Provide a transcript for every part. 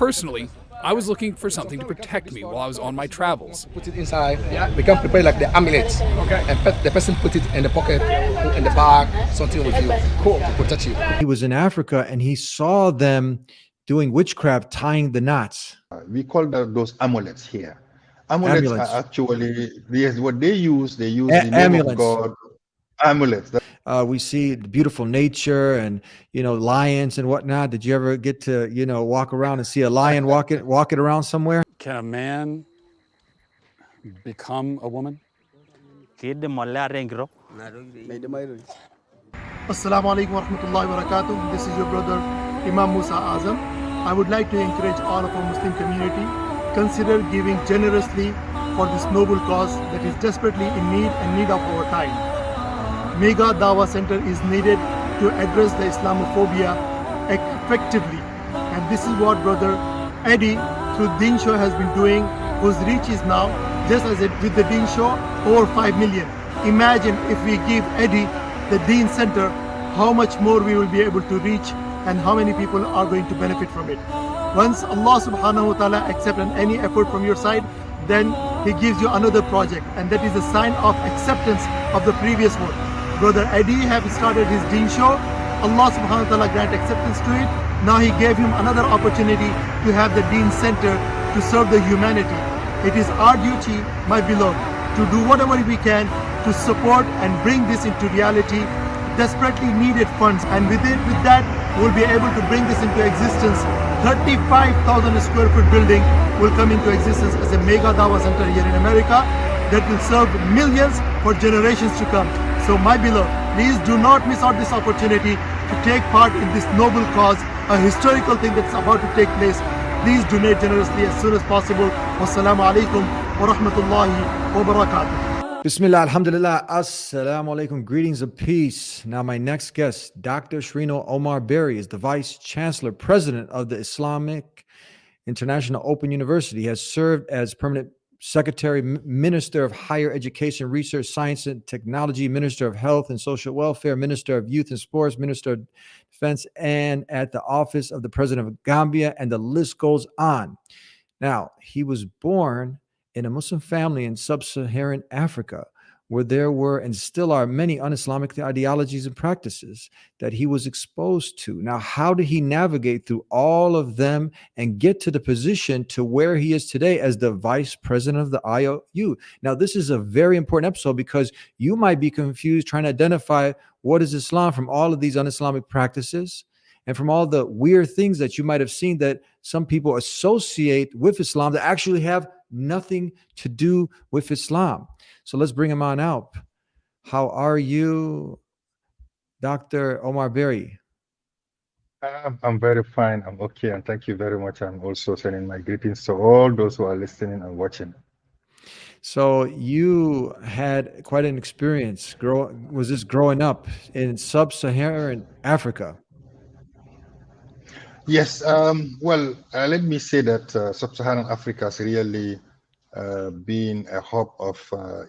personally, I was looking for something to protect me while I was on my travels. Put it inside. We can prepare like the amulets. Okay. And the person put it in the pocket, in the bag, something with you. Cool. To protect you. He was in Africa and he saw them doing witchcraft, tying the knots. We call those amulets here. Amulets are Amulets. actually, yes, what they use the name of Amulets. God. Amulets. We see the beautiful nature and lions and whatnot. Did you ever get to walk around and see a lion walking around somewhere? Can a man become a woman? Assalamu alaikum wa rahmatullahi wa barakatuh. This is your brother Imam Musa Azam. I would like to encourage all of our Muslim community, consider giving generously for this noble cause that is desperately in need of our time. Mega Dawa Center is needed to address the Islamophobia effectively. And this is what brother Eddie through TheDeenShow has been doing, whose reach is now, just as with the Deen Show, over 5 million. Imagine if we give Eddie the Deen Center, how much more we will be able to reach and how many people are going to benefit from it. Once Allah subhanahu wa ta'ala accepts any effort from your side, then He gives you another project, and that is a sign of acceptance of the previous one. Brother Eddie have started his Deen Show. Allah subhanahu wa ta'ala grant acceptance to it. Now He gave him another opportunity to have the Deen Center to serve the humanity. It is our duty, my beloved, to do whatever we can to support and bring this into reality. Desperately needed funds, and with that, we'll be able to bring this into existence. 35,000 square foot building will come into existence as a mega Dawa center here in America that will serve millions for generations to come. So my beloved, please do not miss out this opportunity to take part in this noble cause, a historical thing that's about to take place. Please donate generously as soon as possible. Wassalamu alaikum wa rahmatullahi wa barakatuh. Bismillah, alhamdulillah, assalamu alaikum, greetings of peace. Now my next guest, Dr. Cherno Omar Berry, is the Vice-Chancellor, President of the Islamic International Open University. He has served as Permanent Secretary, Minister of Higher Education, Research, Science and Technology, Minister of Health and Social Welfare, Minister of Youth and Sports, Minister of Defense, and at the Office of the President of Gambia, and the list goes on. Now, he was born in a Muslim family in sub-Saharan Africa, where there were and still are many un-Islamic ideologies and practices that he was exposed to. Now, how did he navigate through all of them and get to the position to where he is today as the Vice President of the IOU? Now, this is a very important episode because you might be confused trying to identify what is Islam from all of these un-Islamic practices and from all the weird things that you might have seen that some people associate with Islam that actually have nothing to do with Islam. So let's bring him on out. How are you, Dr. Omar Berry? I'm very fine. I'm okay. And thank you very much. I'm also sending my greetings to all those who are listening and watching. So you had quite an experience. Was this growing up in sub-Saharan Africa? Yes. Well, let me say that sub-Saharan Africa has really been a hub of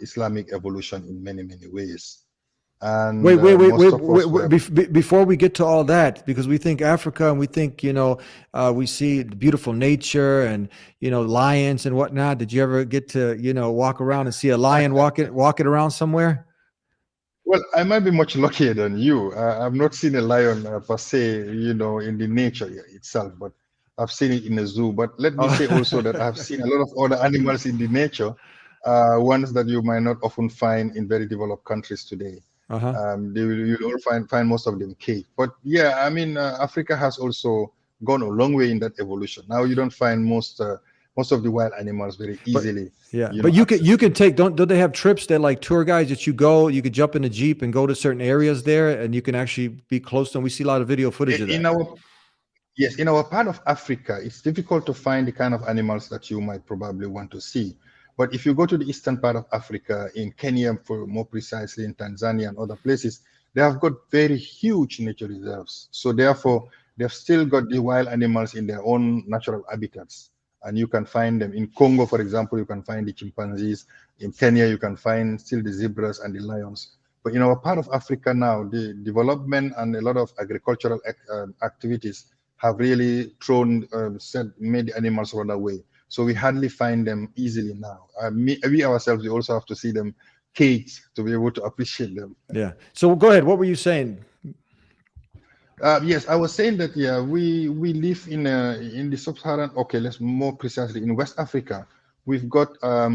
Islamic evolution in many, many ways. And wait. Before we get to all that, because we think Africa and we think, we see beautiful nature and, lions and whatnot. Did you ever get to, walk around and see a lion walking around somewhere? Well, I might be much luckier than you. I've not seen a lion per se, in the nature itself, but I've seen it in a zoo. But let me say also that I've seen a lot of other animals in the nature, ones that you might not often find in very developed countries today. You'll all find most of them cave. But yeah, I mean, Africa has also gone a long way in that evolution. Now you don't find most of the wild animals very easily. But you can take, don't they have trips that like tour guides that you could jump in a Jeep and go to certain areas there and you can actually be close to them. We see a lot of video footage of that. Yes, in our part of Africa, it's difficult to find the kind of animals that you might probably want to see. But if you go to the eastern part of Africa, in Kenya, for more precisely in Tanzania and other places, they have got very huge nature reserves. So therefore, they've still got the wild animals in their own natural habitats. And you can find them in Congo, for example, you can find the chimpanzees. In Kenya, you can find still the zebras and the lions. But in our part of Africa now, the development and a lot of agricultural activities have really made the animals run away. So we hardly find them easily now. We ourselves, we also have to see them caged to be able to appreciate them. Yeah. So go ahead. What were you saying? Yes, I was saying that we live in the sub-Saharan. Okay, let's more precisely in West Africa. We've got a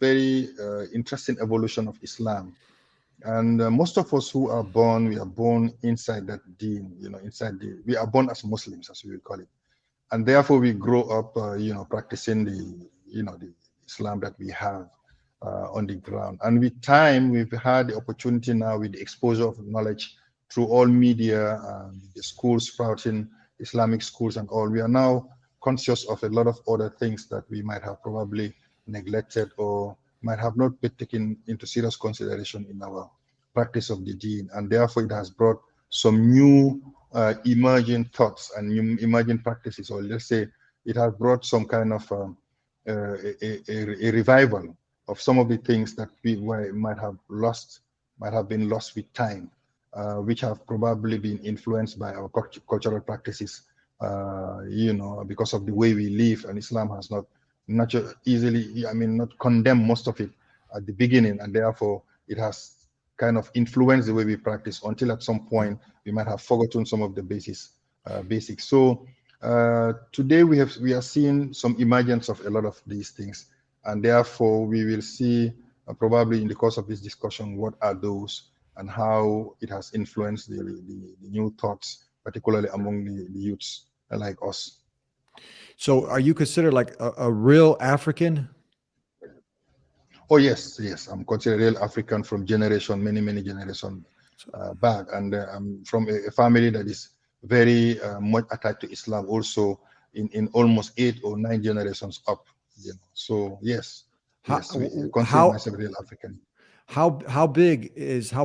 very interesting evolution of Islam, and most of us who are born, we are born inside that deen. We are born as Muslims, as we would call it, and therefore we grow up, practicing the Islam that we have on the ground. And with time, we've had the opportunity now with the exposure of knowledge through all media, the schools sprouting, Islamic schools and all. We are now conscious of a lot of other things that we might have probably neglected or might have not been taken into serious consideration in our practice of the deen. And therefore, it has brought some new emerging thoughts and new emerging practices, or let's say it has brought some kind of a revival of some of the things that might have been lost with time, which have probably been influenced by our cultural practices, because of the way we live. And Islam has not condemned most of it at the beginning, and therefore it has kind of influenced the way we practice until at some point we might have forgotten some of the basics. So today we are seeing some emergence of a lot of these things, and therefore we will see probably in the course of this discussion what are those and how it has influenced the new thoughts, particularly among the youths like us. So are you considered like a real African? Oh, yes. I'm considered a real African from many generations back. And I'm from a family that is very much attached to Islam also in almost 8 or 9 generations up. So, yes, I consider myself a real African. How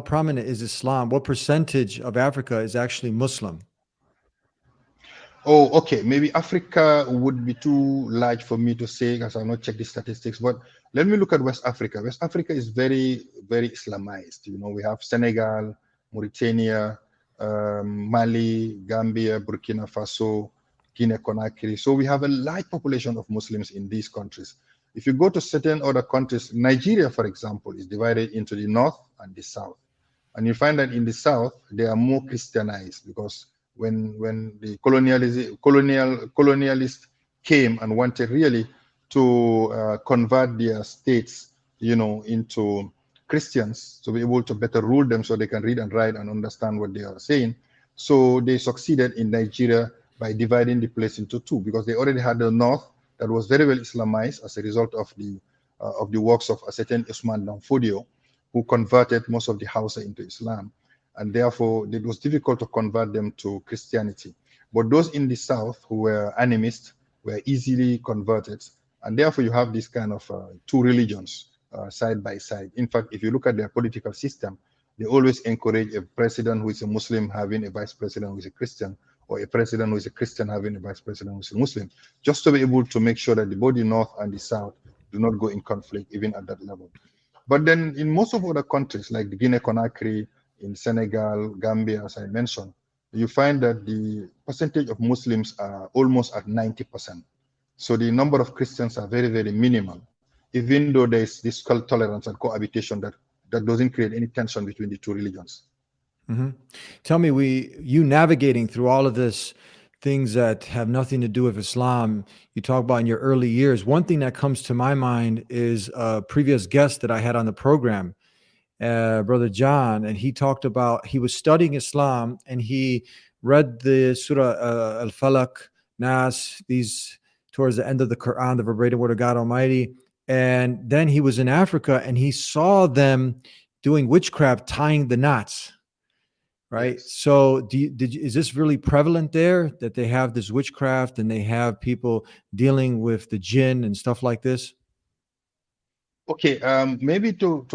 prominent is Islam? What percentage of Africa is actually Muslim? Oh, okay. Maybe Africa would be too large for me to say because I've not checked the statistics. But let me look at West Africa. West Africa is very, very Islamized. We have Senegal, Mauritania, Mali, Gambia, Burkina Faso, Guinea-Conakry. So we have a large population of Muslims in these countries. If you go to certain other countries, Nigeria, for example, is divided into the north and the south. And you find that in the south, they are more Christianized because when the colonialists came and wanted really to convert their states, into Christians to be able to better rule them so they can read and write and understand what they are saying. So they succeeded in Nigeria by dividing the place into two because they already had the north that was very well Islamized as a result of the works of a certain Usman Danfodio, who converted most of the Hausa into Islam. And therefore, it was difficult to convert them to Christianity. But those in the south who were animists were easily converted. And therefore, you have this kind of two religions side by side. In fact, if you look at their political system, they always encourage a president who is a Muslim having a vice president who is a Christian, or a president who is a Christian having a vice president who is a Muslim, just to be able to make sure that both the north and the south do not go in conflict, even at that level. But then in most of other countries, like the Guinea-Conakry, in Senegal, Gambia, as I mentioned, you find that the percentage of Muslims are almost at 90%. So the number of Christians are very, very minimal, even though there is this tolerance and cohabitation that doesn't create any tension between the two religions. Mm-hmm. Tell me, you navigating through all of this, things that have nothing to do with Islam, you talk about in your early years. One thing that comes to my mind is a previous guest that I had on the program, Brother John, and he talked about, he was studying Islam and he read the Surah Al-Falaq, Nas, these towards the end of the Quran, the verbatim word of God Almighty. And then he was in Africa and he saw them doing witchcraft, tying the knots. Right. Yes. So is this really prevalent there, that they have this witchcraft and they have people dealing with the jinn and stuff like this? Okay, maybe to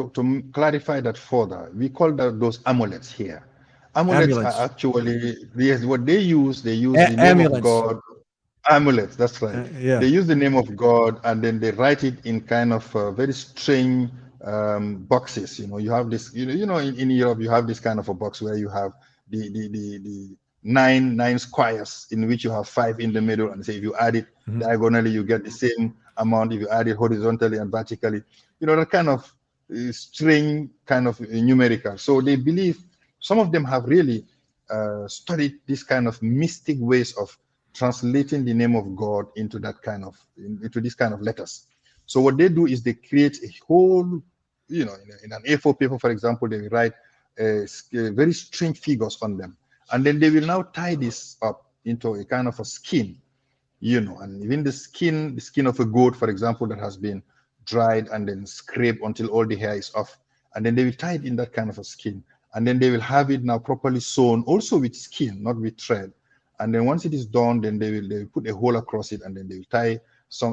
clarify that further, we call those amulets here. Amulets are actually, yes, what they use the name of God. Amulets, that's right. Yeah. They use the name of God and then they write it in kind of very strange boxes. You have this, in Europe, you have this kind of a box where you have the nine squares in which you have 5 in the middle, and say if you add it diagonally, you get the same amount. If you add it horizontally and vertically, that kind of string kind of numerical. So they believe, some of them have really studied this kind of mystic ways of translating the name of God into that kind of into this kind of letters. So what they do is they create a whole, in an A4 paper, for example, they will write very strange figures on them, and then they will now tie this up into a kind of a skin, and even the skin of a goat, for example, that has been dried and then scraped until all the hair is off, and then they will tie it in that kind of a skin, and then they will have it now properly sewn, also with skin, not with thread. And then once it is done, then they will put a hole across it, and then they will tie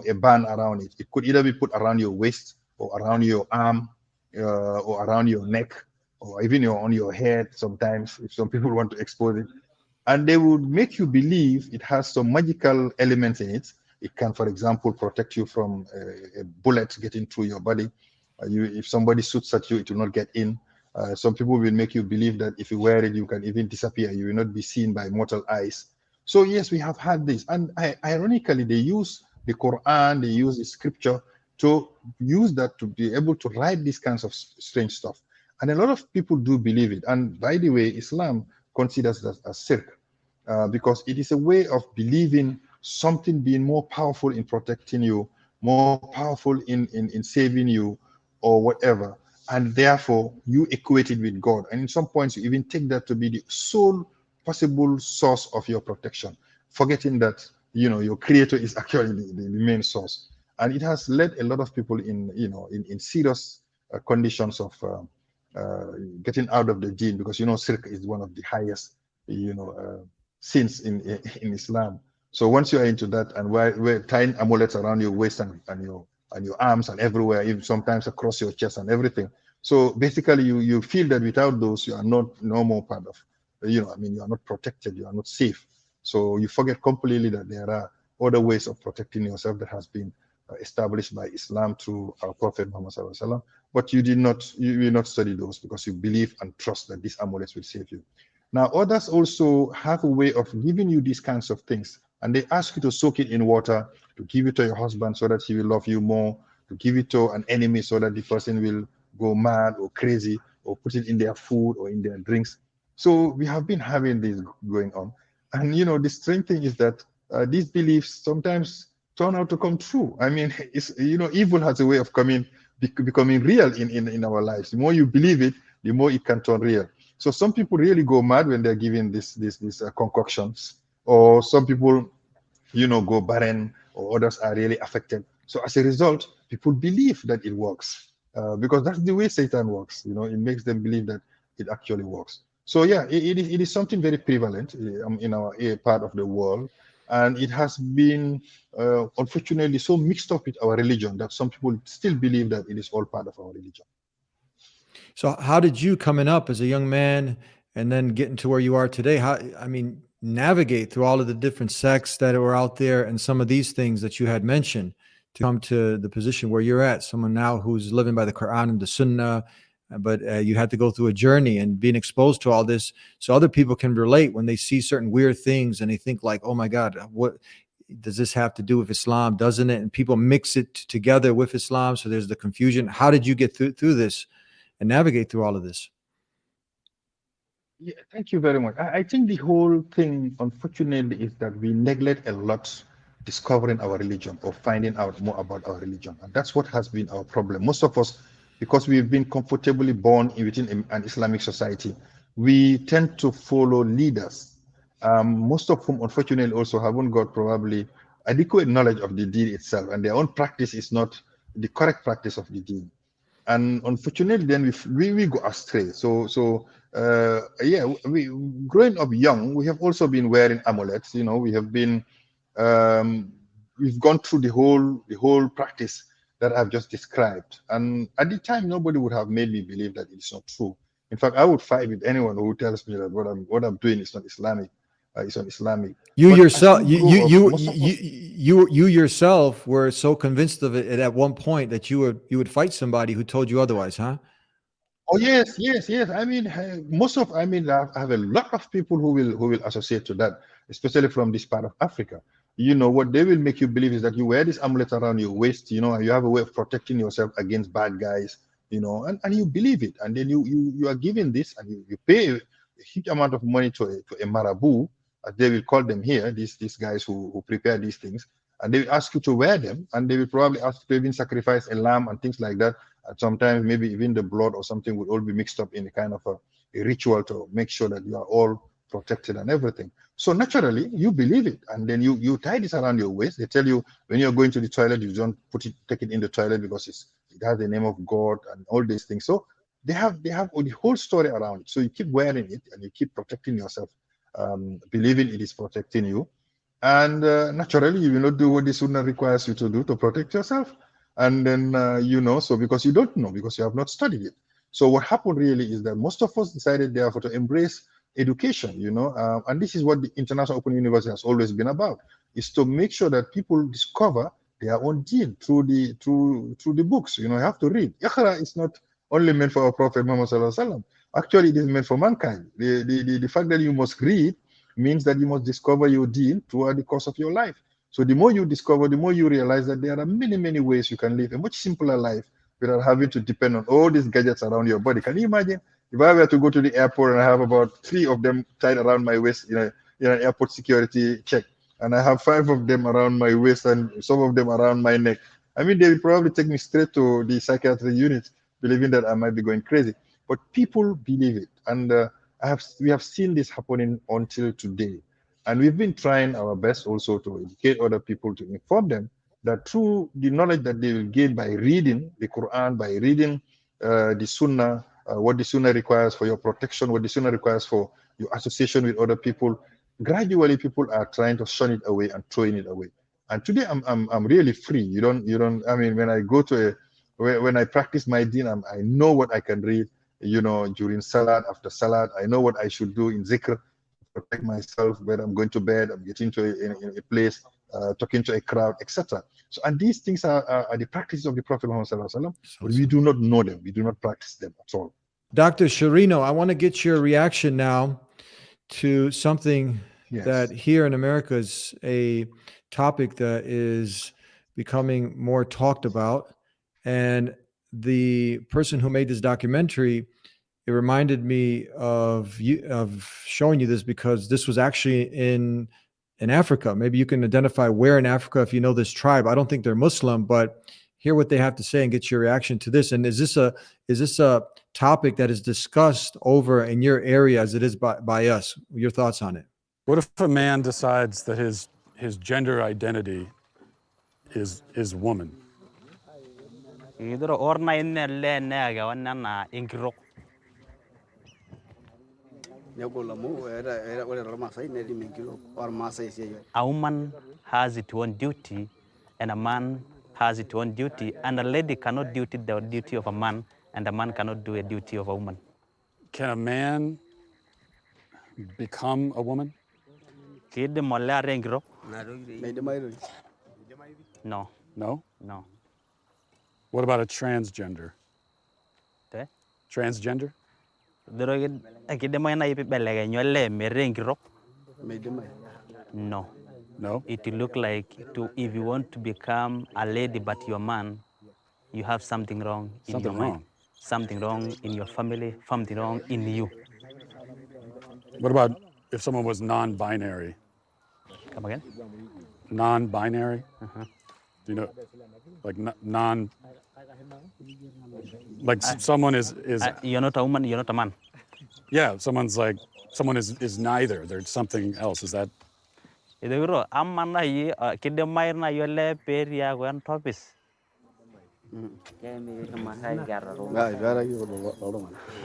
a band around it. It could either be put around your waist, or around your arm, or around your neck, or even on your head sometimes, if some people want to expose it. And they would make you believe it has some magical elements in it. It can, for example, protect you from a bullet getting through your body. If somebody shoots at you, it will not get in. Some people will make you believe that if you wear it, you can even disappear. You will not be seen by mortal eyes. So yes, we have had this. And ironically, they use the Quran, they use the scripture to use that to be able to write these kinds of strange stuff. And a lot of people do believe it. And by the way, Islam considers that as shirk, because it is a way of believing something being more powerful in protecting you, more powerful in saving you, or whatever. And therefore, you equate it with God. And in some points, you even take that to be the sole possible source of your protection, forgetting that, your creator is actually the main source. And it has led a lot of people in serious conditions of getting out of the deen, because, shirk is one of the highest, sins in Islam. So once you are into that, and we're tying amulets around your waist and your arms and everywhere, even sometimes across your chest and everything. So basically, you feel that without those, you are no more part of, you are not protected, you are not safe. So you forget completely that there are other ways of protecting yourself that has been established by Islam through our Prophet Muhammad Sallallahu Alaihi Wasallam. But you will not study those, because you believe and trust that these amulets will save you. Now, others also have a way of giving you these kinds of things, and they ask you to soak it in water, to give it to your husband so that he will love you more, to give it to an enemy so that the person will go mad or crazy, or put it in their food or in their drinks. So we have been having this going on. And, the strange thing is that these beliefs sometimes turn out to come true. I mean, evil has a way of becoming real in our lives. The more you believe it, the more it can turn real. So some people really go mad when they're given these concoctions, or some people, go barren, or others are really affected. So as a result, people believe that it works, because that's the way Satan works. It makes them believe that it actually works. So yeah, it is something very prevalent in our part of the world, and it has been unfortunately so mixed up with our religion that some people still believe that it is all part of our religion. So how did you, coming up as a young man and then getting to where you are today, navigate through all of the different sects that were out there and some of these things that you had mentioned to come to the position where you're at, someone now who's living by the Quran and the Sunnah, but you had to go through a journey and being exposed to all this so other people can relate when they see certain weird things and they think like, oh my God, what does this have to do with Islam? Doesn't it? And people mix it together with Islam. So there's the confusion. How did you get through this and navigate through all of this? Yeah, thank you very much. I think the whole thing, unfortunately, is that we neglect a lot discovering our religion or finding out more about our religion. And that's what has been our problem. Most of us, because we've been comfortably born within an Islamic society, we tend to follow leaders, most of whom, unfortunately, also haven't got probably adequate knowledge of the deen itself, and their own practice is not the correct practice of the deen. And unfortunately, then we go astray. So yeah, we growing up young, we have also been wearing amulets. We have been we've gone through the whole practice that I've just described. And at the time, nobody would have made me believe that it's not true. In fact, I would fight with anyone who tells me that what I'm doing is not Islamic. It's not Islamic. You But yourself, as we grow up, you yourself were so convinced of it at one point that you would fight somebody who told you otherwise, huh? Oh yes, yes, yes. I mean, I have a lot of people who will associate to that, especially from this part of Africa. You know what they will make you believe is that you wear this amulet around your waist, and you have a way of protecting yourself against bad guys, and you believe it, and then you are given this, and you pay a huge amount of money to a marabout, as they will call them here, these guys who prepare these things, and they will ask you to wear them, and they will probably ask you to even sacrifice a lamb and things like that. And sometimes maybe even the blood or something would all be mixed up in a kind of a ritual to make sure that you are all protected and everything. So naturally, you believe it, and then you tie this around your waist. They tell you when you're going to the toilet, you don't take it in the toilet because it has the name of God and all these things. So they have the whole story around it. So you keep wearing it and you keep protecting yourself, believing it is protecting you, and naturally you will not do what the Sunnah requires you to do to protect yourself. And then so because you don't know, because you have not studied it. So what happened really is that most of us decided therefore to embrace education, and this is what the International Open University has always been about, is to make sure that people discover their own deen through the books. You have to read. Iqra is not only meant for our Prophet Muhammad Sallallahu Alaihi Wasallam. Actually, it is meant for mankind. The fact that you must read means that you must discover your deen throughout the course of your life. So the more you discover, the more you realize that there are many, many ways you can live a much simpler life without having to depend on all these gadgets around your body. Can you imagine if I were to go to the airport and I have about 3 of them tied around my waist in an airport security check, and I have 5 of them around my waist and some of them around my neck? I mean, they will probably take me straight to the psychiatric unit, believing that I might be going crazy. But people believe it, and we have seen this happening until today. And we've been trying our best also to educate other people, to inform them that through the knowledge that they will gain by reading the Quran, by reading the Sunnah, what the Sunnah requires for your protection, what the Sunnah requires for your association with other people, gradually people are trying to shun it away and throwing it away. And today I'm really free. You don't. I mean, when I go to when I practice my deen, I know what I can read. During salat, after salat, I know what I should do in zikr, protect myself when I'm going to bed, I'm getting to a place, talking to a crowd, etc. So, and these things are the practices of the Prophet Muhammad Sallallahu Alaihi Wasallam, but we do not know them. We do not practice them at all. Dr. Cherno, I want to get your reaction now to something that here in America is a topic that is becoming more talked about. And the person who made this documentary, it reminded me of showing you this, because this was actually in Africa. Maybe you can identify where in Africa, if you know this tribe. I don't think they're Muslim, but hear what they have to say and get your reaction to this. And is this a topic that is discussed over in your area as it is by us? Your thoughts on it? What if a man decides that his gender identity is woman? A woman has its own duty, and a man has its own duty, and a lady cannot do the duty of a man, and a man cannot do a duty of a woman. Can a man become a woman? No. No? No. What about a transgender? Transgender? No. No? It look like if you want to become a lady but you're a man, you have something wrong in your mind. Something wrong in your family, something wrong in you. What about if someone was non-binary? Come again? Non-binary? Do you know, like someone is you're not a woman, you're not a man. Yeah, someone is neither. There's something else. Is that?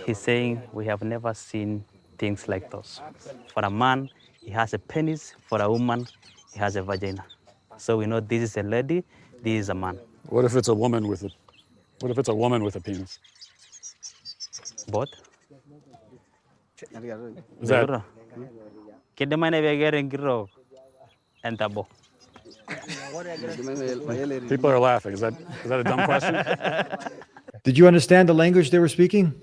He's saying we have never seen things like those. For a man, he has a penis. For a woman, he has a vagina. So we know this is a lady, this is a man. What if it's a woman with a penis? Both. Is that? People are laughing. Is that a dumb question? Did you understand the language they were speaking?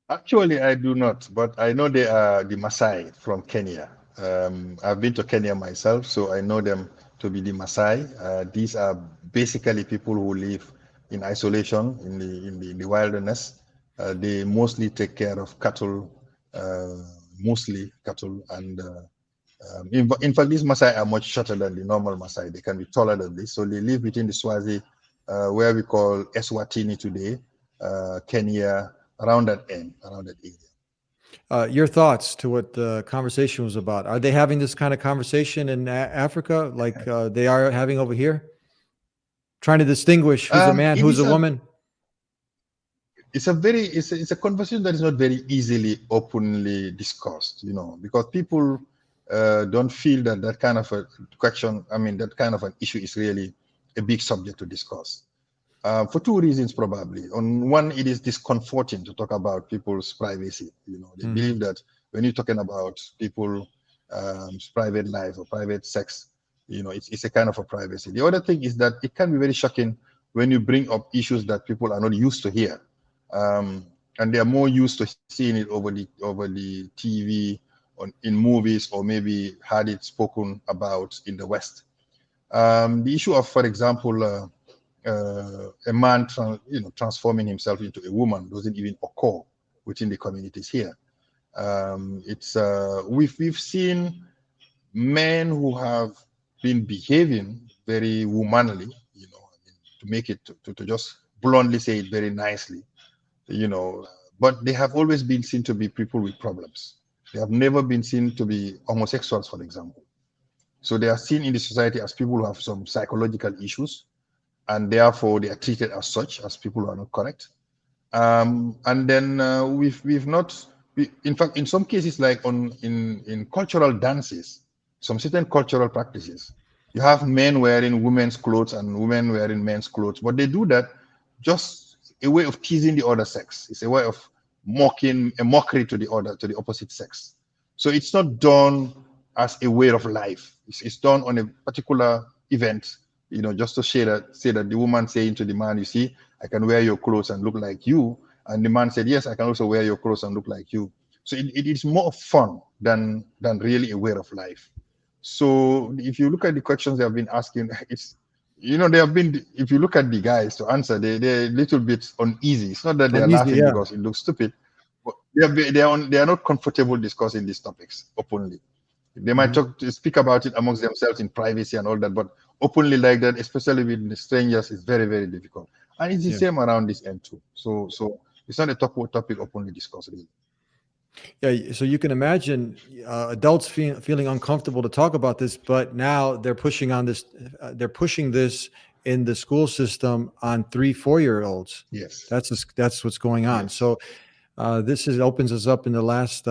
Actually, I do not, but I know they are the Maasai from Kenya. I've been to Kenya myself, so I know them to be the Maasai. These are basically people who live in isolation in the wilderness. They mostly take care of cattle, uh, mostly cattle, and in fact, these Maasai are much shorter than the normal Maasai. They can be taller than this. So they live between the Swazi, where we call Eswatini today, Kenya, around that end, around that area. Your thoughts to what the conversation was about? Are they having this kind of conversation in Africa like they are having over here? Trying to distinguish who's a man, It who's is a woman? it's a conversation that is not very easily openly discussed, because people don't feel that that kind of a question, that kind of an issue is really a big subject to discuss. For two reasons, probably. On one, it is discomforting to talk about people's privacy. They believe that when you're talking about people's private life or private sex, it's a kind of a privacy. The other thing is that it can be very shocking when you bring up issues that people are not used to hear, and they are more used to seeing it over the TV, in movies, or maybe had it spoken about in the West. The issue of, for example, a man transforming himself into a woman doesn't even occur within the communities here. We've seen men who have been behaving very womanly, to make it to just bluntly say it very nicely, but they have always been seen to be people with problems. They have never been seen to be homosexuals, for example. So they are seen in the society as people who have some psychological issues, and therefore they are treated as such, as people who are not correct. And then in fact, in some cases, like in cultural dances, some certain cultural practices, you have men wearing women's clothes and women wearing men's clothes, but they do that just a way of teasing the other sex. It's a way of mockery to the opposite sex. So it's not done as a way of life. It's done on a particular event, just to say that the woman saying to the man, you see, I can wear your clothes and look like you. And the man said, yes, I can also wear your clothes and look like you. So it is more fun than really a way of life. So if you look at the questions they have been asking, if you look at the guys to answer, they're a little bit uneasy. It's not that they're laughing because it looks stupid, but they are not comfortable discussing these topics openly. They might speak about it amongst themselves in privacy and all that, but openly like that, especially with strangers, is very, very difficult. And it's the same around this end too. So it's not a topic openly discussed, really. Yeah, so you can imagine adults feeling uncomfortable to talk about this, but now they're pushing on this. They're pushing this in the school system on 3-4-year-olds. Yes, that's what's going on. Yes. So this opens us up in the last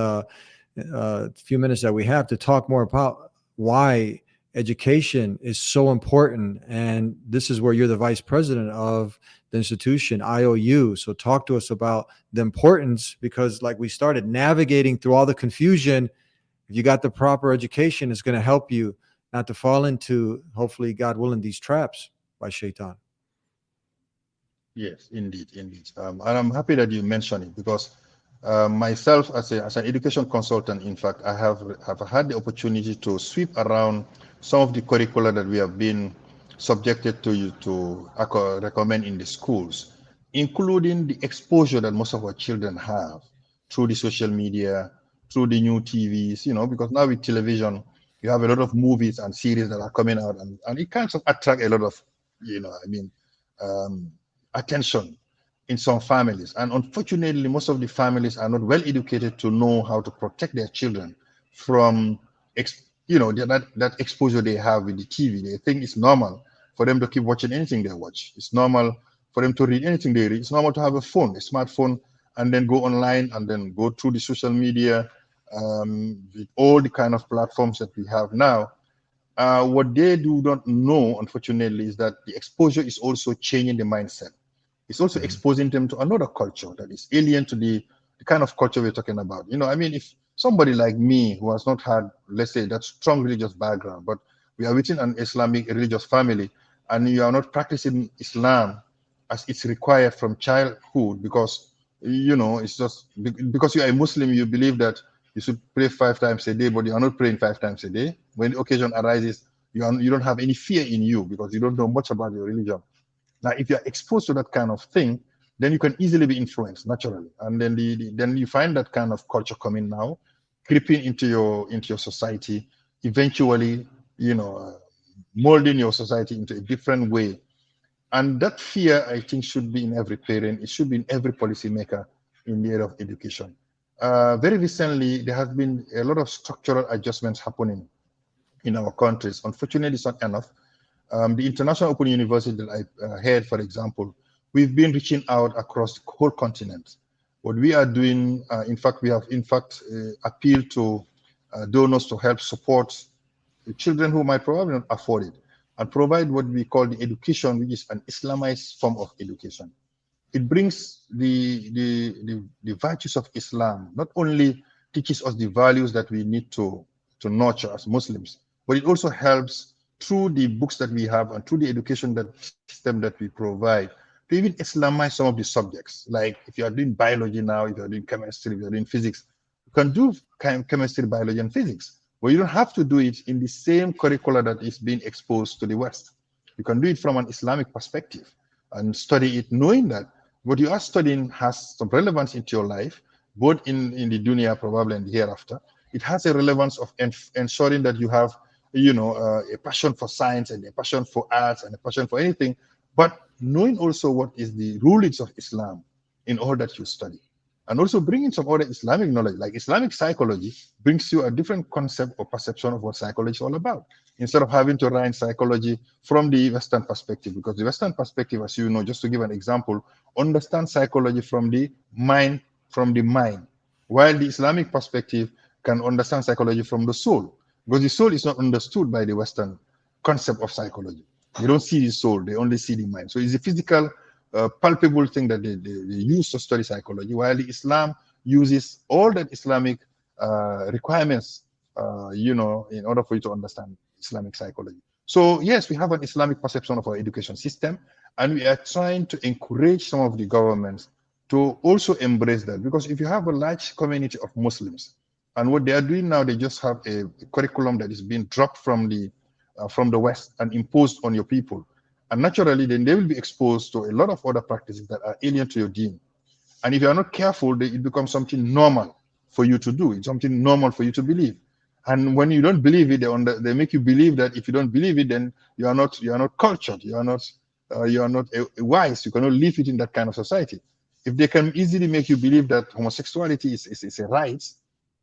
few minutes that we have to talk more about why education is so important. And this is where you're the vice president of the institution, IOU. So talk to us about the importance, because like we started navigating through all the confusion, if you got the proper education, it's going to help you not to fall into, hopefully, God willing, these traps by Shaitan. Yes, indeed. And I'm happy that you mentioned it, because myself as an education consultant, in fact, I have had the opportunity to sweep around some of the curricula that we have been subjected to recommend in the schools, including the exposure that most of our children have through the social media, through the new TVs, because now with television, you have a lot of movies and series that are coming out, and it kind of attract a lot of, attention in some families. And unfortunately, most of the families are not well educated to know how to protect their children from that exposure they have with the TV. They think it's normal for them to keep watching anything they watch. It's normal for them to read anything they read. It's normal to have a smartphone, and then go online and then go through the social media, with all the kind of platforms that we have now. What they do not know, unfortunately, is that the exposure is also changing the mindset. It's also exposing them to another culture that is alien to the kind of culture we're talking about. If somebody like me who has not had, let's say, that strong religious background, but we are within an Islamic religious family, and you are not practicing Islam as it's required from childhood, because It's just because you are a Muslim, you believe that you should pray 5 times a day, but you are not praying 5 times a day. When the occasion arises, you don't have any fear in you because you don't know much about your religion. Now, if you are exposed to that kind of thing, then you can easily be influenced naturally, and then then you find that kind of culture coming now, creeping into your society, eventually, molding your society into a different way. And that fear, I think, should be in every parent. It should be in every policymaker in the area of education. Very recently, there has been a lot of structural adjustments happening in our countries. Unfortunately, it's not enough. The International Open University that I heard, for example, we've been reaching out across the whole continent. What we are doing, we have appealed to donors to help support the children who might probably not afford it, and provide what we call the education, which is an Islamized form of education. It brings the virtues of Islam, not only teaches us the values that we need to nurture as Muslims, but it also helps through the books that we have and through the education system that we provide to even Islamize some of the subjects. Like if you are doing biology now, if you are doing chemistry, if you are doing physics, you can do chemistry, biology, and physics. But you don't have to do it in the same curricula that is being exposed to the West. You can do it from an Islamic perspective and study it knowing that what you are studying has some relevance into your life, both in the dunya probably and the hereafter. It has a relevance of ensuring that you have a passion for science and a passion for arts and a passion for anything, but knowing also what is the rulings of Islam in all that you study. And also bringing some other Islamic knowledge, like Islamic psychology brings you a different concept or perception of what psychology is all about. Instead of having to write psychology from the Western perspective, because the Western perspective, as you know, just to give an example, understands psychology from the mind, while the Islamic perspective can understand psychology from the soul, because the soul is not understood by the Western concept of psychology. They don't see the soul, they only see the mind. So it's a physical, palpable thing that they use to study psychology, while the Islam uses all that Islamic requirements, in order for you to understand Islamic psychology. So yes, we have an Islamic perception of our education system, and we are trying to encourage some of the governments to also embrace that, because if you have a large community of Muslims, and what they are doing now, they just have a curriculum that is being dropped from the West and imposed on your people. And naturally, then they will be exposed to a lot of other practices that are alien to your deen. And if you are not careful, it becomes something normal for you to do. It's something normal for you to believe. And when you don't believe it, they make you believe that if you don't believe it, then you are not cultured. You are not wise. You cannot live within that kind of society. If they can easily make you believe that homosexuality is a right,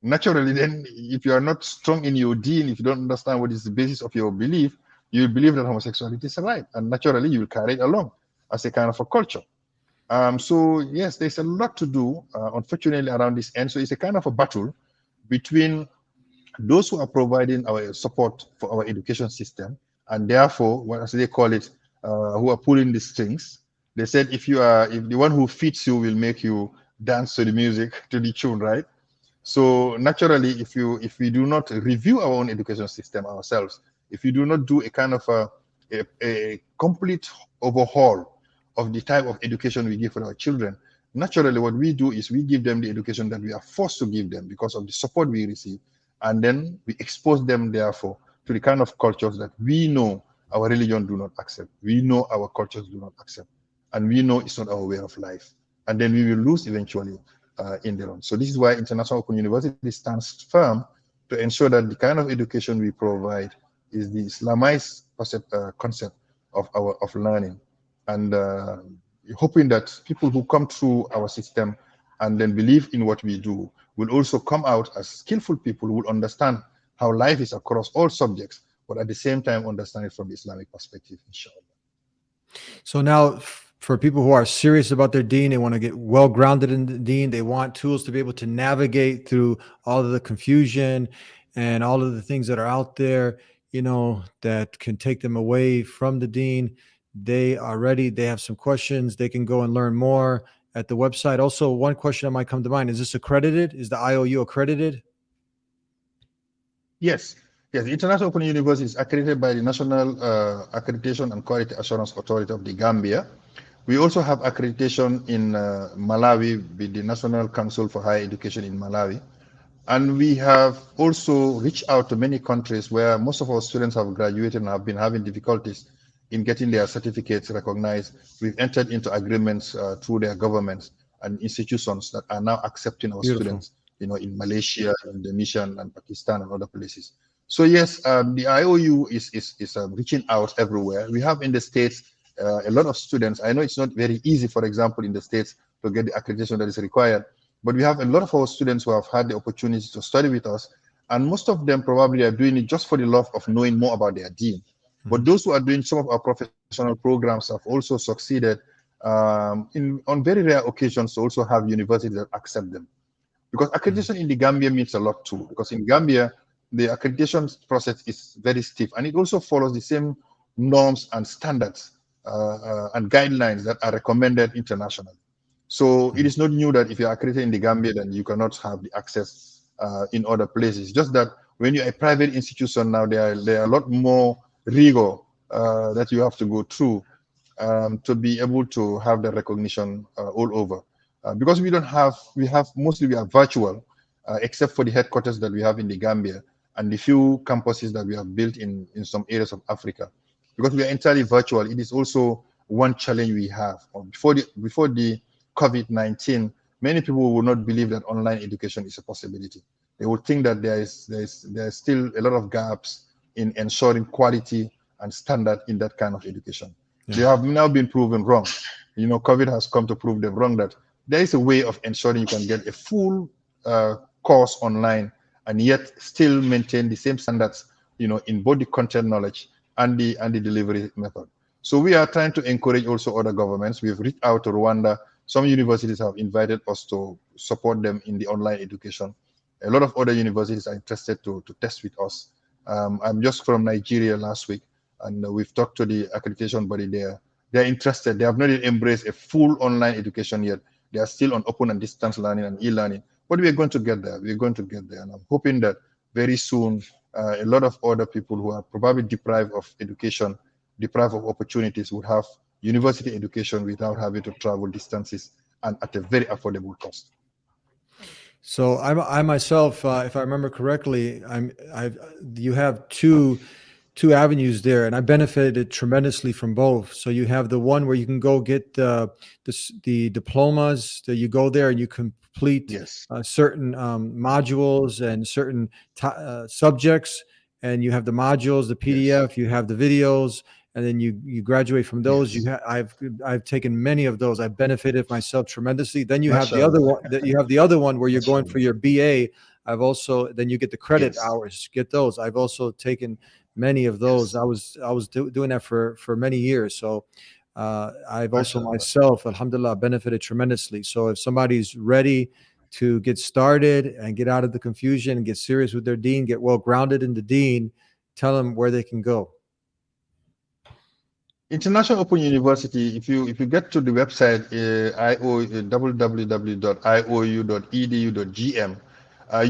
naturally, then if you are not strong in your deen, if you don't understand what is the basis of your belief, you believe that homosexuality is a right, and naturally you will carry it along as a kind of a culture. So yes, there's a lot to do, unfortunately, around this end. So it's a kind of a battle between those who are providing our support for our education system, and therefore, what as they call it, who are pulling the strings. They said if the one who feeds you will make you dance to the music, to the tune, right? So naturally, if we do not review our own education system ourselves, if we do not do a kind of a complete overhaul of the type of education we give for our children, naturally what we do is we give them the education that we are forced to give them because of the support we receive, and then we expose them therefore to the kind of cultures that we know our religion do not accept, we know our cultures do not accept, and we know it's not our way of life, and then we will lose eventually in the run. So this is why International Open University stands firm to ensure that the kind of education we provide is the Islamized concept of learning, and hoping that people who come through our system and then believe in what we do will also come out as skillful people who will understand how life is across all subjects, but at the same time understand it from the Islamic perspective, inshallah. So now, for people who are serious about their deen, they want to get well grounded in the deen, they want tools to be able to navigate through all of the confusion and all of the things that are out there, that can take them away from the deen. They are ready. They have some questions. They can go and learn more at the website. Also, one question that might come to mind: is this accredited? Is the IOU accredited? Yes. Yes, the International Open University is accredited by the National Accreditation and Quality Assurance Authority of the Gambia. We also have accreditation in Malawi with the National Council for Higher Education in Malawi. And we have also reached out to many countries where most of our students have graduated and have been having difficulties in getting their certificates recognized. We've entered into agreements through their governments and institutions that are now accepting our students, in Malaysia, Indonesia, and Pakistan and other places. So yes, the IOU is reaching out everywhere. We have in the States a lot of students. I know it's not very easy, for example, in the States to get the accreditation that is required, but we have a lot of our students who have had the opportunity to study with us, and most of them probably are doing it just for the love of knowing more about their dean. But those who are doing some of our professional programs have also succeeded on very rare occasions to also have universities that accept them. Because accreditation in the Gambia means a lot too, because in Gambia, the accreditation process is very stiff, and it also follows the same norms and standards and guidelines that are recommended internationally. So it is not new that if you're accredited in the Gambia, then you cannot have the access in other places. Just that when you're a private institution now, there are a lot more rigor that you have to go through to be able to have the recognition all over. Because we are virtual, except for the headquarters that we have in the Gambia and the few campuses that we have built in some areas of Africa. Because we are entirely virtual, it is also one challenge we have. Before the COVID-19, many people will not believe that online education is a possibility. They would think that there is still a lot of gaps in ensuring quality and standard in that kind of education. Yeah. They have now been proven wrong. COVID has come to prove them wrong, that there is a way of ensuring you can get a full course online and yet still maintain the same standards, in both the content knowledge and the delivery method. So we are trying to encourage also other governments. We've reached out to Rwanda. Some universities have invited us to support them in the online education. A lot of other universities are interested to test with us. I'm just from Nigeria last week, and we've talked to the accreditation body there. They're interested. They have not yet embraced a full online education yet. They are still on open and distance learning and e-learning. But we're going to get there. We're going to get there. And I'm hoping that very soon, a lot of other people who are probably deprived of education, deprived of opportunities, would have university education without having to travel distances and at a very affordable cost. So I myself, if I remember correctly, you have two avenues there, and I benefited tremendously from both. So you have the one where you can go get the diplomas, that you go there and you complete certain modules and certain subjects, and you have the modules, the PDF, you have the videos, and then you graduate from those. I've taken many of those. I've benefited myself tremendously. Then you have the other one. You have the other one where you're going for your BA. Then you get the credit hours. Get those. I've also taken many of those. I was doing that for many years. So I've also myself, alhamdulillah, benefited tremendously. So if somebody's ready to get started and get out of the confusion and get serious with their deen, get well grounded in the deen, tell them where they can go. International Open University, if you get to the website www.iou.edu.gm,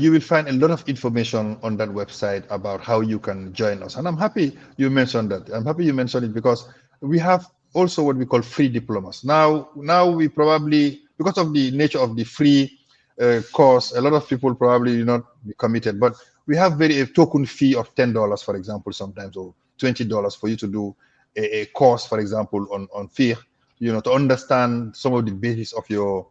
you will find a lot of information on that website about how you can join us. And I'm happy you mentioned that. I'm happy you mentioned it because we have also what we call free diplomas. Now we probably, because of the nature of the free course, a lot of people probably will not be committed, but we have a token fee of $10, for example, sometimes, or $20 for you to do a course, for example, on fiqh, to understand some of the basics of your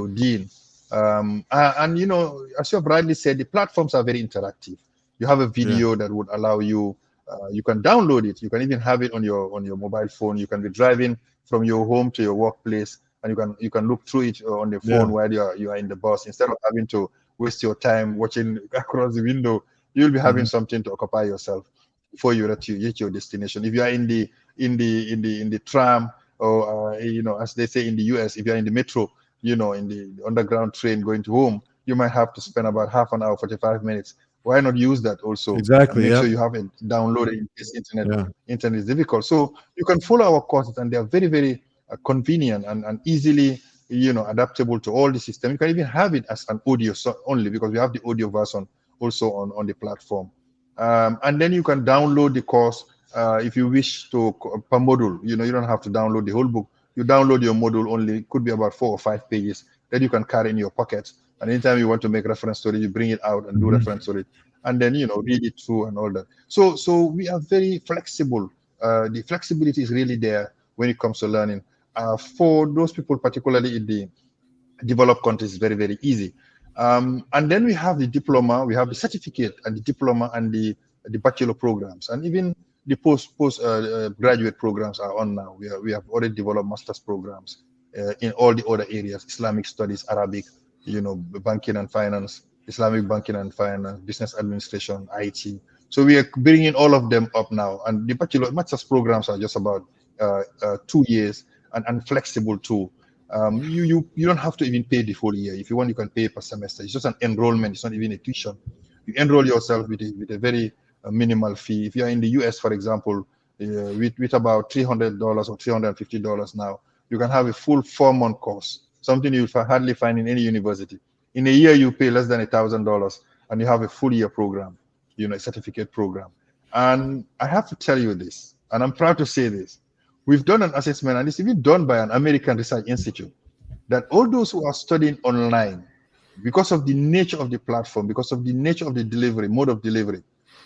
deen. And as you have rightly said, the platforms are very interactive. You have a video that would allow you, you can download it. You can even have it on your mobile phone. You can be driving from your home to your workplace, and you can look through it on the phone while you are in the bus. Instead of having to waste your time watching across the window, you'll be having something to occupy yourself before you reach your destination. If you are in the tram, or as they say in the US, if you are in the metro, in the underground train going to home, you might have to spend about half an hour, 45 minutes. Why not use that also? Exactly. Make sure you have it downloaded in case internet is difficult. So you can follow our courses, and they are very, very convenient and easily adaptable to all the systems. You can even have it as an audio only, because we have the audio version also on the platform. And then you can download the course if you wish to per module. You don't have to download the whole book. You download your module only, could be about 4 or 5 pages that you can carry in your pocket. And anytime you want to make reference to it, you bring it out and do reference to it, and then read it through and all that. So we are very flexible. The flexibility is really there when it comes to learning. For those people, particularly in the developed countries, very, very easy. And then we have the diploma, we have the certificate and the diploma and the bachelor programs, and even the post graduate programs are on now. We have already developed master's programs in all the other areas: Islamic studies, Arabic, banking and finance, Islamic banking and finance, business administration, IT. So we are bringing all of them up now, and the master's programs are just about 2 years and flexible too. You don't have to even pay the full year. If you want, you can pay per semester. It's just an enrollment. It's not even a tuition. You enroll yourself with a very minimal fee. If you are in the US, for example, with about $300 or $350 now, you can have a full 4-month course, something you'll hardly find in any university. In a year, you pay less than $1,000, and you have a full year program, a certificate program. And I have to tell you this, and I'm proud to say this. We've done an assessment, and it's even done by an American research institute, that all those who are studying online, because of the nature of the platform, because of the nature of the delivery, mode of delivery,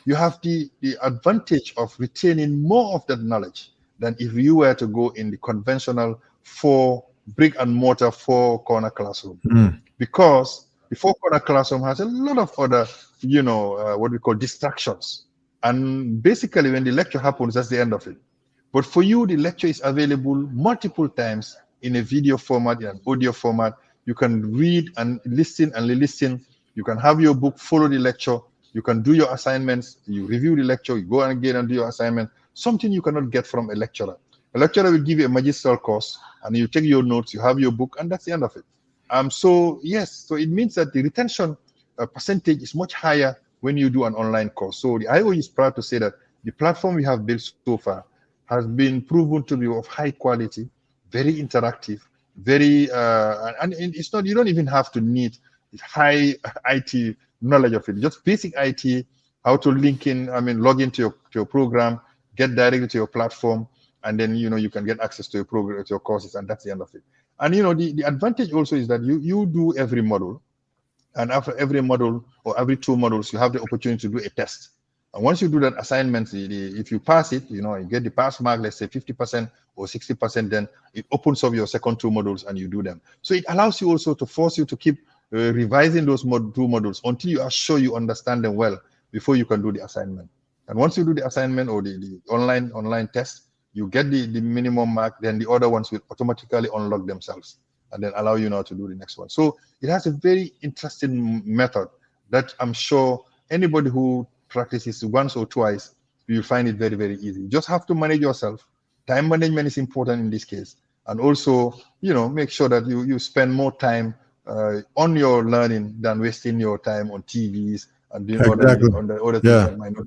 you have the advantage of retaining more of that knowledge than if you were to go in the conventional brick and mortar 4-corner classroom. Because the 4-corner classroom has a lot of other, what we call distractions. And basically, when the lecture happens, that's the end of it. But for you, the lecture is available multiple times in a video format, in an audio format. You can read and listen and listen. You can have your book, follow the lecture. You can do your assignments. You review the lecture. You go again and do your assignment. Something you cannot get from a lecturer. A lecturer will give you a magistral course, and you take your notes. You have your book, and that's the end of it. So it means that the retention percentage is much higher when you do an online course. So the IO is proud to say that the platform we have built so far has been proven to be of high quality, very interactive, very and it's not, you don't even have to need high IT knowledge of it. Just basic IT, how to log into your program, get directly to your platform, and then you can get access to your program, to your courses, and that's the end of it. And the advantage also is that you do every module, and after every module or every 2 modules, you have the opportunity to do a test. And once you do that assignment, if you pass it, you get the pass mark, let's say 50% or 60%, then it opens up your second 2 modules and you do them. So it allows you also to force you to keep revising those 2 modules until you are sure you understand them well before you can do the assignment. And once you do the assignment or the online test, you get the minimum mark, then the other ones will automatically unlock themselves and then allow you now to do the next one. So it has a very interesting method that I'm sure anybody who practices once or twice, you'll find it very, very easy. You just have to manage yourself. Time management is important in this case. And also, make sure that you spend more time on your learning than wasting your time on TVs and doing other things that might not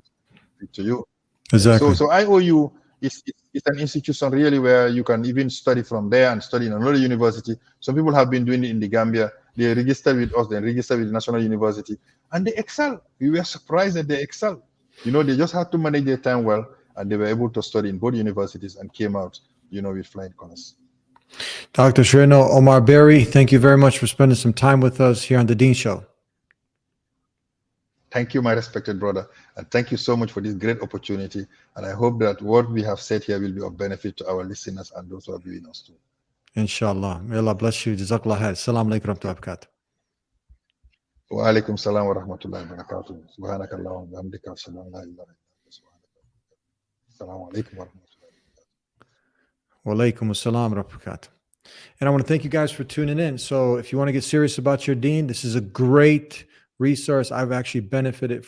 fit to you. Exactly. So IOU is an institution really where you can even study from there and study in another university. Some people have been doing it in the Gambia. They register with us, then register with the National University, and they excel. We were surprised that they excel. They just had to manage their time well, and they were able to study in both universities and came out, with flying colors. Dr. Cherno, Omar Berry, thank you very much for spending some time with us here on The Dean Show. Thank you, my respected brother, and thank you so much for this great opportunity. And I hope that what we have said here will be of benefit to our listeners and those who are viewing us too. Inshallah. May Allah bless you. Jazakallah khair. Assalamu alaikum wa rahmatullahi wa barakatuh. Wa alaikum salam wa rahmatullahi wa barakatuh. Subhanakallah wa bihamdika ashhadu an la ilaha illa anta. Assalamu alaikum wa rahmatullahi wa barakatuh. Wa alaikum assalam wa rahmatullahi. And I want to thank you guys for tuning in. So if you want to get serious about your deen, this is a great resource. I've actually benefited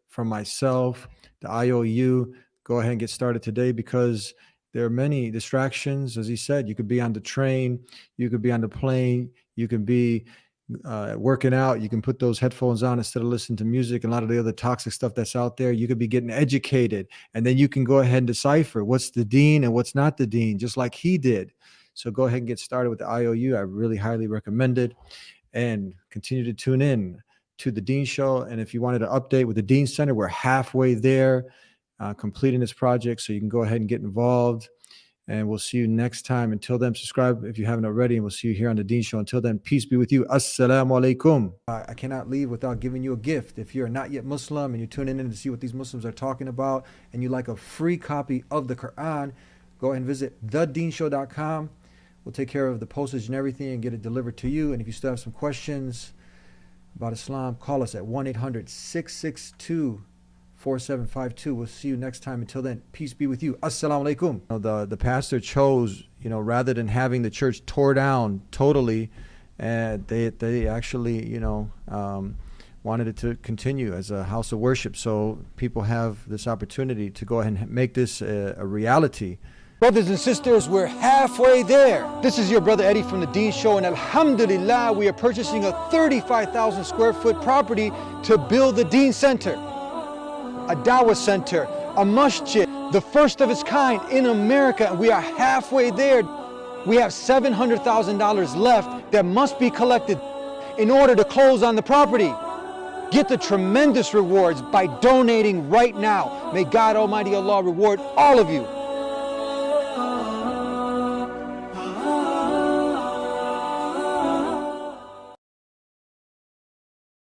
from myself, the IOU. Go ahead and get started today because there are many distractions. As he said, you could be on the train, you could be on the plane, you could be working out. You can put those headphones on instead of listening to music and a lot of the other toxic stuff that's out there. You could be getting educated, and then you can go ahead and decipher what's the deen and what's not the deen, just like he did. So go ahead and get started with the IOU. I really highly recommend it, and continue to tune in to the Dean Show. And if you wanted to update with the Dean Center, we're halfway there, completing this project. So you can go ahead and get involved. And we'll see you next time. Until then, subscribe if you haven't already, and we'll see you here on The Deen Show. Until then, peace be with you. Assalamu alaikum. I cannot leave without giving you a gift. If you're not yet Muslim and you're tuning in to see what these Muslims are talking about, and you like a free copy of the Quran, go ahead and visit TheDeenShow.com. We'll take care of the postage and everything and get it delivered to you. And if you still have some questions about Islam, call us at 1-800-662-4752. We'll see you next time. Until then, peace be with you. Assalamu alaikum. The pastor chose, rather than having the church tore down totally, they actually, wanted it to continue as a house of worship. So people have this opportunity to go ahead and make this a reality. Brothers and sisters, we're halfway there. This is your brother Eddie from The Deen Show, and alhamdulillah, we are purchasing a 35,000 square foot property to build the Deen Center, a Dawah Center, a masjid, the first of its kind in America, and we are halfway there. We have $700,000 left that must be collected in order to close on the property. Get the tremendous rewards by donating right now. May God Almighty Allah reward all of you.